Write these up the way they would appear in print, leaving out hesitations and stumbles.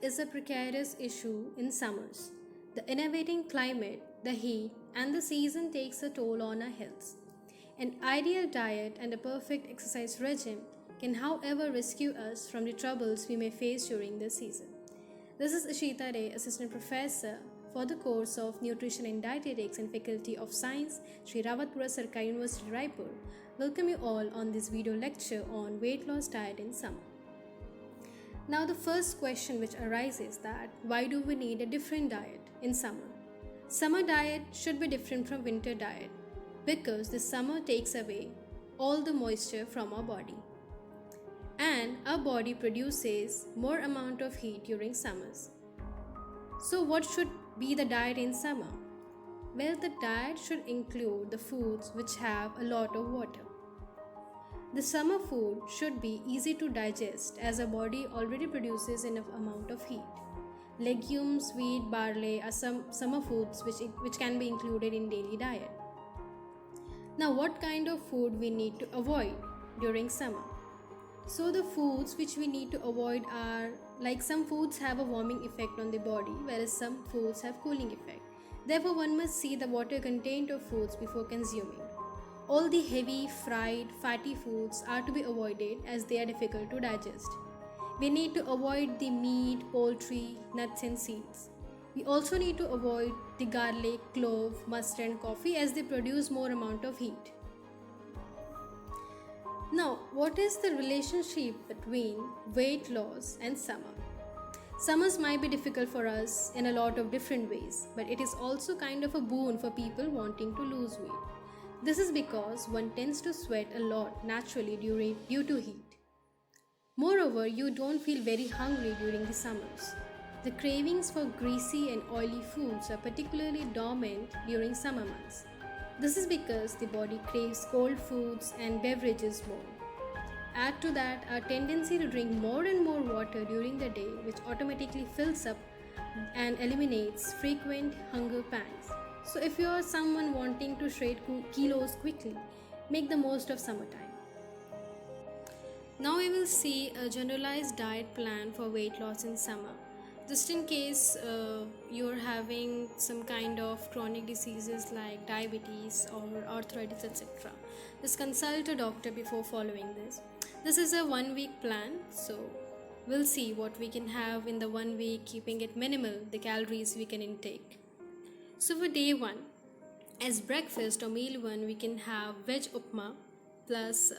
is a precarious issue in summers. The innovating climate, the heat, and the season takes a toll on our health. An ideal diet and a perfect exercise regime can, however, rescue us from the troubles we may face during this season. This is Ishita Ray, Assistant Professor for the course of Nutrition and Dietetics in Faculty of Science, Sri Rawatpura Sarkari University, Raipur. Welcome you all on this video lecture on weight loss diet in summer. Now the first question which arises that why do we need a different diet in summer? Summer diet should be different from winter diet because the summer takes away all the moisture from our body. And our body produces more amount of heat during summers. So what should be the diet in summer? Well, the diet should include the foods which have a lot of water. The summer food should be easy to digest as our body already produces enough amount of heat. Legumes, wheat, barley are some summer foods which can be included in daily diet. Now, what kind of food we need to avoid during summer? So the foods which we need to avoid are like some foods have a warming effect on the body whereas some foods have cooling effect. Therefore, one must see the water content of foods before consuming. All the heavy, fried, fatty foods are to be avoided as they are difficult to digest. We need to avoid the meat, poultry, nuts and seeds. We also need to avoid the garlic, clove, mustard and coffee as they produce more amount of heat. Now, what is the relationship between weight loss and summer? Summers might be difficult for us in a lot of different ways, but it is also kind of a boon for people wanting to lose weight. This is because one tends to sweat a lot naturally due to heat. Moreover, you don't feel very hungry during the summers. The cravings for greasy and oily foods are particularly dominant during summer months. This is because the body craves cold foods and beverages more. Add to that our tendency to drink more and more water during the day, which automatically fills up and eliminates frequent hunger pangs. So if you are someone wanting to shed kilos quickly, make the most of summertime. Now we will see a generalized diet plan for weight loss in summer. Just in case you're having some kind of chronic diseases like diabetes or arthritis, etc. Just consult a doctor before following this. This is a 1 week plan, so we'll see what we can have in the 1 week, keeping it minimal, the calories we can intake. So for day 1, as breakfast or meal 1, we can have veg upma, plus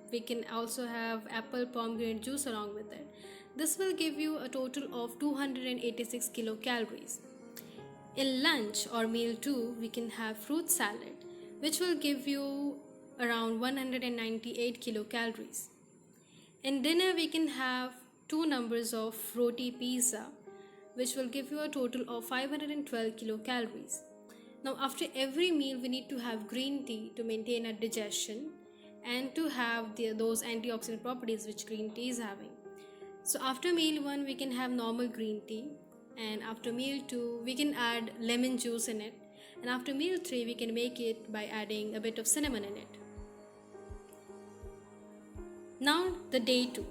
we can also have apple pomegranate juice along with it. This will give you a total of 286 kilocalories. In lunch or meal 2, we can have fruit salad, which will give you around 198 kilocalories. In dinner, we can have 2 numbers of roti pizza, which will give you a total of 512 kilocalories. Now, after every meal, we need to have green tea to maintain our digestion and to have those antioxidant properties which green tea is having. So after meal 1, we can have normal green tea, and after meal 2, we can add lemon juice in it, and after meal 3, we can make it by adding a bit of cinnamon in it. Now the day 2.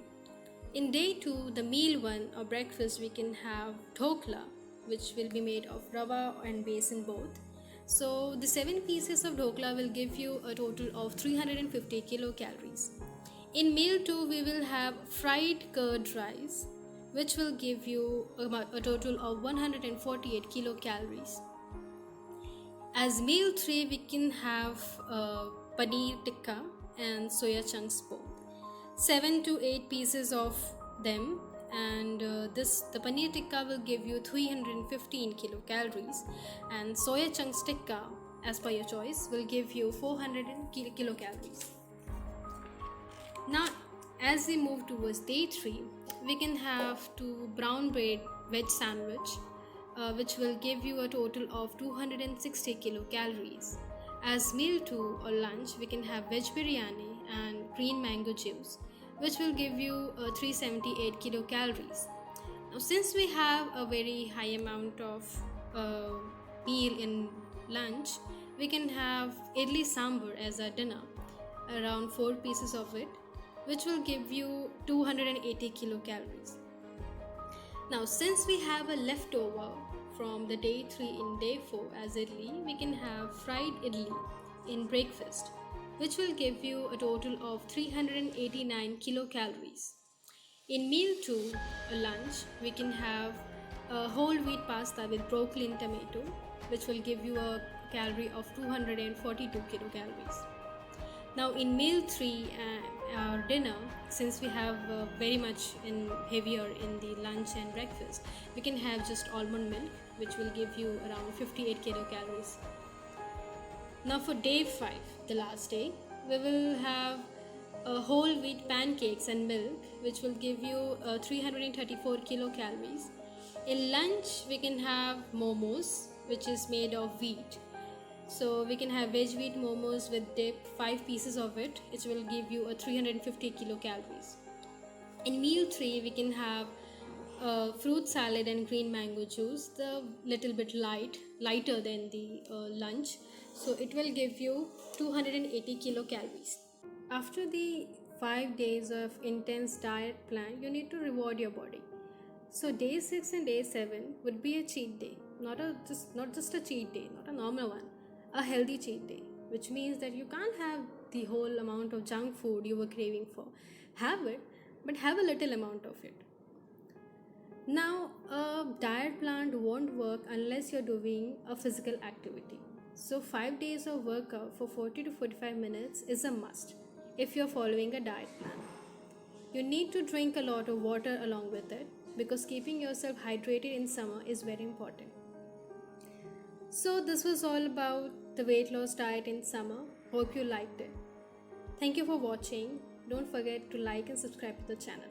In day 2, the meal 1 or breakfast, we can have dhokla, which will be made of rava and besan both. So the 7 pieces of dhokla will give you a total of 350 kilocalories. In meal 2, we will have fried curd rice, which will give you a total of 148 kilocalories. As meal 3, we can have paneer tikka and soya chunks both. 7 to 8 pieces of them, and the paneer tikka will give you 315 kilocalories, and soya chunks tikka, as per your choice, will give you 400 kilocalories. Now, as we move towards day 3, we can have 2 brown bread veg sandwich, which will give you a total of 260 kilocalories. As meal 2 or lunch, we can have veg biryani and green mango juice, which will give you 378 kilocalories. Now, since we have a very high amount of meal in lunch, we can have idli sambar as our dinner, around 4 pieces of it, which will give you 280 kilocalories. Now, since we have a leftover from the day 3 in day 4 as idli, we can have fried idli in breakfast, which will give you a total of 389 kilocalories. In meal 2, a lunch, we can have a whole wheat pasta with broccoli and tomato, which will give you a calorie of 242 kilocalories. Now, in meal 3 our dinner, since we have very much in heavier in the lunch and breakfast, we can have just almond milk, which will give you around 58 kilocalories. Now, for day 5, the last day, we will have whole wheat pancakes and milk, which will give you 334 kilocalories. In lunch, we can have momos, which is made of wheat. So we can have veg wheat momos with dip, 5 pieces of it, which will give you a 350 kilocalories. In meal 3, we can have fruit salad and green mango juice, the little bit lighter than the lunch. So it will give you 280 kilocalories. After the 5 days of intense diet plan, you need to reward your body. So day 6 and day 7 would be a cheat day, not just a cheat day, not a normal one, a healthy cheat day, which means that you can't have the whole amount of junk food you were craving for. Have it, but have a little amount of it. Now, a diet plan won't work unless you're doing a physical activity. So 5 days of workout for 40 to 45 minutes is a must if you're following a diet plan. You need to drink a lot of water along with it, because keeping yourself hydrated in summer is very important. So this was all about the weight loss diet in summer. Hope you liked it. Thank you for watching. Don't forget to like and subscribe to the channel.